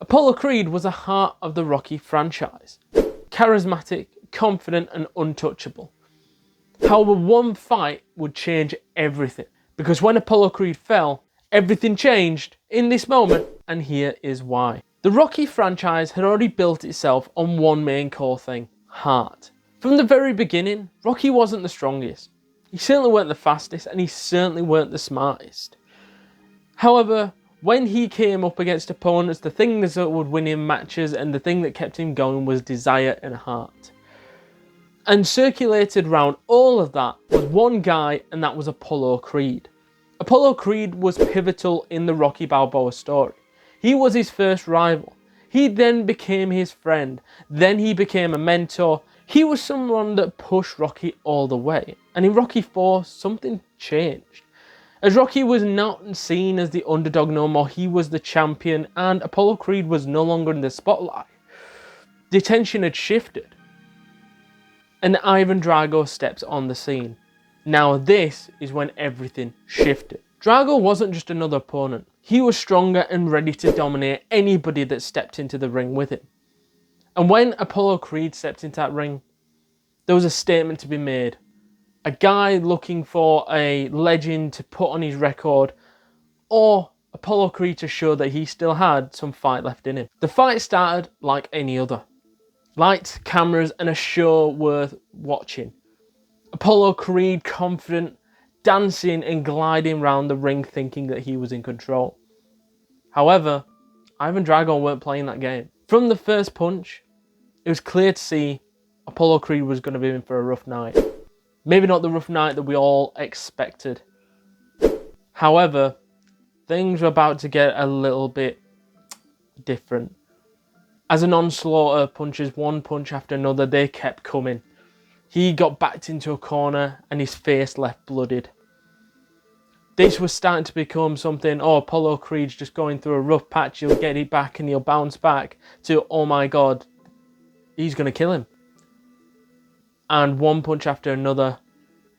Apollo Creed was the heart of the Rocky franchise. Charismatic, confident and untouchable. However, one fight would change everything. Because when Apollo Creed fell, everything changed in this moment, and here is why. The Rocky franchise had already built itself on one main core thing: heart. From the very beginning, Rocky wasn't the strongest. He certainly weren't the fastest, and he certainly weren't the smartest. However, when he came up against opponents, the thing that would win him matches and the thing that kept him going was desire and heart. And circulated around all of that was one guy, and that was Apollo Creed. Apollo Creed was pivotal in the Rocky Balboa story. He was his first rival. He then became his friend. Then he became a mentor. He was someone that pushed Rocky all the way. And in Rocky 4, something changed. As Rocky was not seen as the underdog no more, he was the champion, and Apollo Creed was no longer in the spotlight. The attention had shifted. And Ivan Drago steps on the scene. Now this is when everything shifted. Drago wasn't just another opponent. He was stronger and ready to dominate anybody that stepped into the ring with him. And when Apollo Creed stepped into that ring, there was a statement to be made. A guy looking for a legend to put on his record, or Apollo Creed to show that he still had some fight left in him. The fight started like any other. Lights, cameras, and a show worth watching. Apollo Creed confident, dancing and gliding around the ring thinking that he was in control. However, Ivan Drago weren't playing that game. From the first punch, it was clear to see Apollo Creed was going to be in for a rough night. Maybe not the rough night that we all expected. However, things were about to get a little bit different. As an onslaught of punches, one punch after another, they kept coming. He got backed into a corner and his face left blooded. This was starting to become something, oh, Apollo Creed's just going through a rough patch, he'll get it back and he'll bounce back, to, oh my God, he's going to kill him. And one punch after another,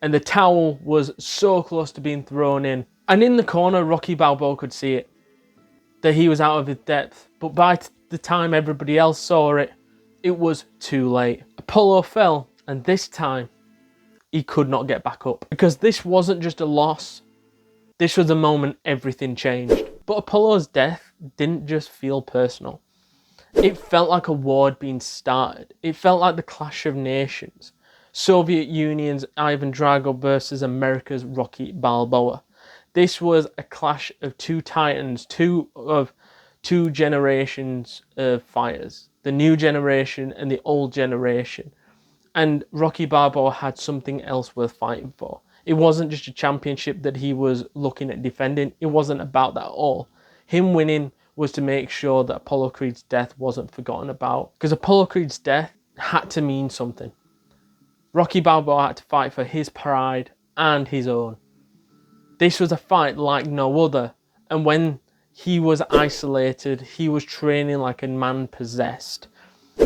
and the towel was so close to being thrown in. And in the corner, Rocky Balboa could see it, that he was out of his depth. But by the time everybody else saw it, it was too late. Apollo fell, and this time, he could not get back up. Because this wasn't just a loss, this was the moment everything changed. But Apollo's death didn't just feel personal. It felt like a war had been started. It felt like the clash of nations. Soviet Union's Ivan Drago versus America's Rocky Balboa. This was a clash of two titans, two generations of fighters. The new generation and the old generation. And Rocky Balboa had something else worth fighting for. It wasn't just a championship that he was looking at defending. It wasn't about that at all. Him winning was to make sure that Apollo Creed's death wasn't forgotten about. Because Apollo Creed's death had to mean something. Rocky Balboa had to fight for his pride and his own. This was a fight like no other. And when he was isolated, he was training like a man possessed.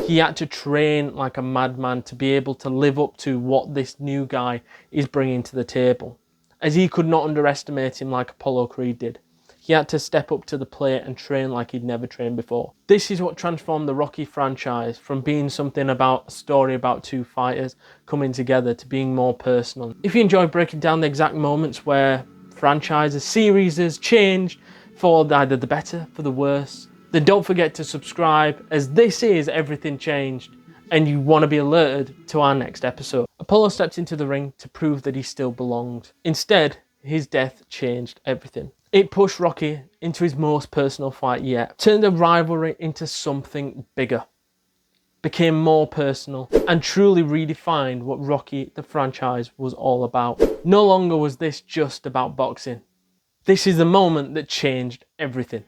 He had to train like a madman to be able to live up to what this new guy is bringing to the table. As he could not underestimate him like Apollo Creed did. He had to step up to the plate and train like he'd never trained before. This is what transformed the Rocky franchise from being something about a story about two fighters coming together to being more personal. If you enjoy breaking down the exact moments where franchises, series has changed for either the better, for the worse, then don't forget to subscribe, as this is Everything Changed and you want to be alerted to our next episode. Apollo stepped into the ring to prove that he still belonged. Instead, his death changed everything. It pushed Rocky into his most personal fight yet, turned the rivalry into something bigger, became more personal, and truly redefined what Rocky the franchise was all about. No longer was this just about boxing. This is the moment that changed everything.